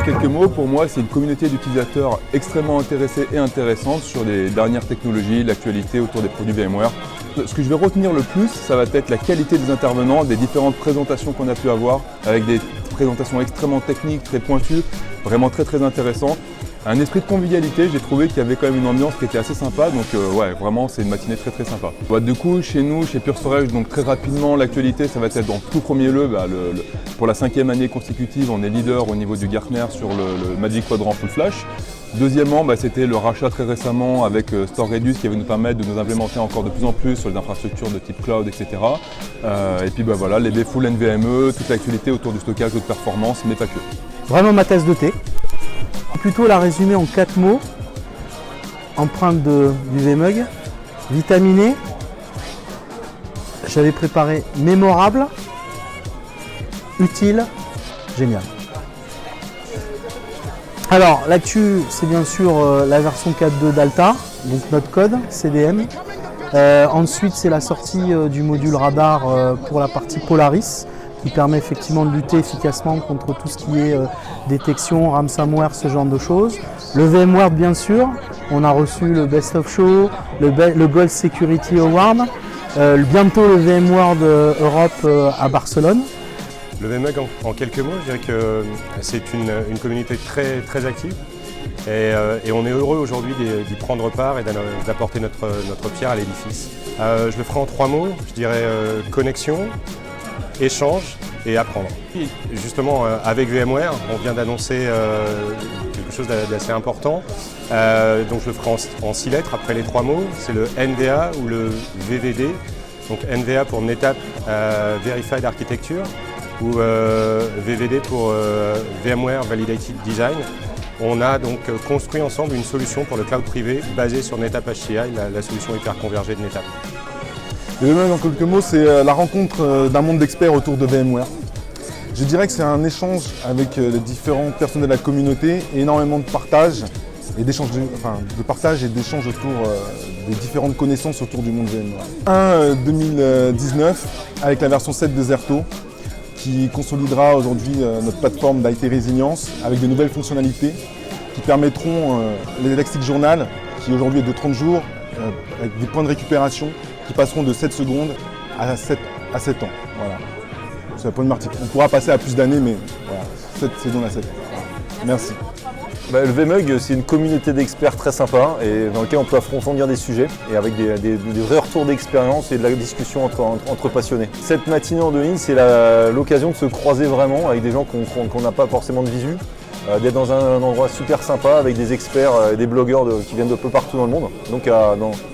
en quelques mots, pour moi, c'est une communauté d'utilisateurs extrêmement intéressés et intéressantes sur les dernières technologies, l'actualité autour des produits VMware. Ce que je vais retenir le plus, ça va être la qualité des intervenants, des différentes présentations qu'on a pu avoir, avec des présentations extrêmement techniques, très pointues, vraiment très intéressant. Un esprit de convivialité, j'ai trouvé qu'il y avait quand même une ambiance qui était assez sympa, donc ouais, vraiment c'est une matinée très sympa. Du coup, chez nous, chez Pure Storage, donc très rapidement, l'actualité, ça va être dans tout premier lieu, pour la 5e année consécutive, on est leader au niveau du Gartner sur le Magic Quadrant Full Flash. Deuxièmement, c'était le rachat très récemment avec StoreReduce qui va nous permettre de nous implémenter encore de plus en plus sur les infrastructures de type cloud, etc. Et puis voilà, les full NVMe, toute l'actualité autour du stockage de performance, mais pas que. Vraiment ma tasse de thé. Plutôt la résumer en 4 mots. Empreinte du VMUG, vitaminé, j'avais préparé mémorable, utile, génial. Alors l'actu, c'est bien sûr la version 4.2 d'Alta, donc notre code CDM. Ensuite, c'est la sortie du module radar pour la partie Polaris, qui permet effectivement de lutter efficacement contre tout ce qui est détection, ransomware, ce genre de choses. Le VMware, bien sûr, on a reçu le Best of Show, le Gold Security Award, bientôt le VMware Europe à Barcelone. Le VMUG, en quelques mots, je dirais que c'est une communauté très active et on est heureux aujourd'hui d'y prendre part et d'apporter notre pierre à l'édifice. Je le ferai en 3 mots, je dirais connexion, échange et apprendre. Justement, avec VMware, on vient d'annoncer quelque chose d'assez important. Donc je le ferai en 6 lettres après les 3 mots. C'est le NVA ou le VVD. Donc NVA pour NetApp Verified Architecture ou VVD pour VMware Validated Design. On a donc construit ensemble une solution pour le cloud privé basée sur NetApp HCI, la solution hyper convergée de NetApp. Le VMUG, en quelques mots, c'est la rencontre d'un monde d'experts autour de VMware. Je dirais que c'est un échange avec les différentes personnes de la communauté et énormément de partage et d'échange autour des différentes connaissances autour du monde VMware. 2019 avec la version 7 de Zerto qui consolidera aujourd'hui notre plateforme d'IT Résilience avec de nouvelles fonctionnalités qui permettront l'Elastic Journal qui aujourd'hui est de 30 jours avec des points de récupération qui passeront de 7 secondes à 7 ans. Voilà. C'est un point de marque. On pourra passer à plus d'années, mais voilà, 7 secondes à 7. Voilà. Merci. Le VMUG, c'est une communauté d'experts très sympa et dans laquelle on peut approfondir des sujets et avec des vrais retours d'expérience et de la discussion entre passionnés. Cette matinée en 2 lignes, c'est l'occasion de se croiser vraiment avec des gens qu'on n'a pas forcément de visu, d'être dans un endroit super sympa avec des experts et des blogueurs qui viennent de peu partout dans le monde. Donc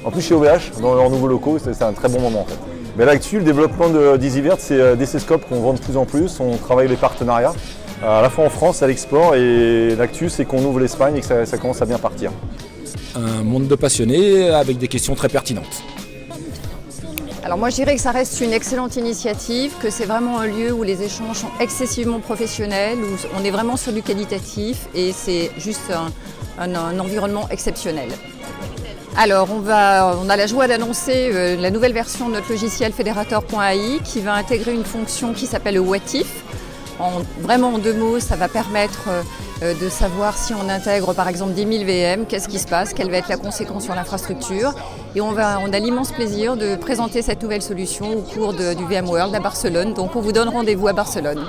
en plus chez OVH, dans leurs nouveaux locaux, c'est un très bon moment en fait. Mais là-dessus, le développement d'EasyVert, c'est DCScope qu'on vend de plus en plus, on travaille les partenariats, à la fois en France, à l'export, et l'actu, c'est qu'on ouvre l'Espagne et que ça commence à bien partir. Un monde de passionnés avec des questions très pertinentes. Alors moi je dirais que ça reste une excellente initiative, que c'est vraiment un lieu où les échanges sont excessivement professionnels, où on est vraiment sur du qualitatif et c'est juste un environnement exceptionnel. Alors on a la joie d'annoncer la nouvelle version de notre logiciel Federator.ai qui va intégrer une fonction qui s'appelle le What If. Vraiment en 2 mots, ça va permettre de savoir si on intègre par exemple 10 000 VM, qu'est-ce qui se passe, quelle va être la conséquence sur l'infrastructure. Et on a l'immense plaisir de présenter cette nouvelle solution au cours du VMworld à Barcelone. Donc on vous donne rendez-vous à Barcelone.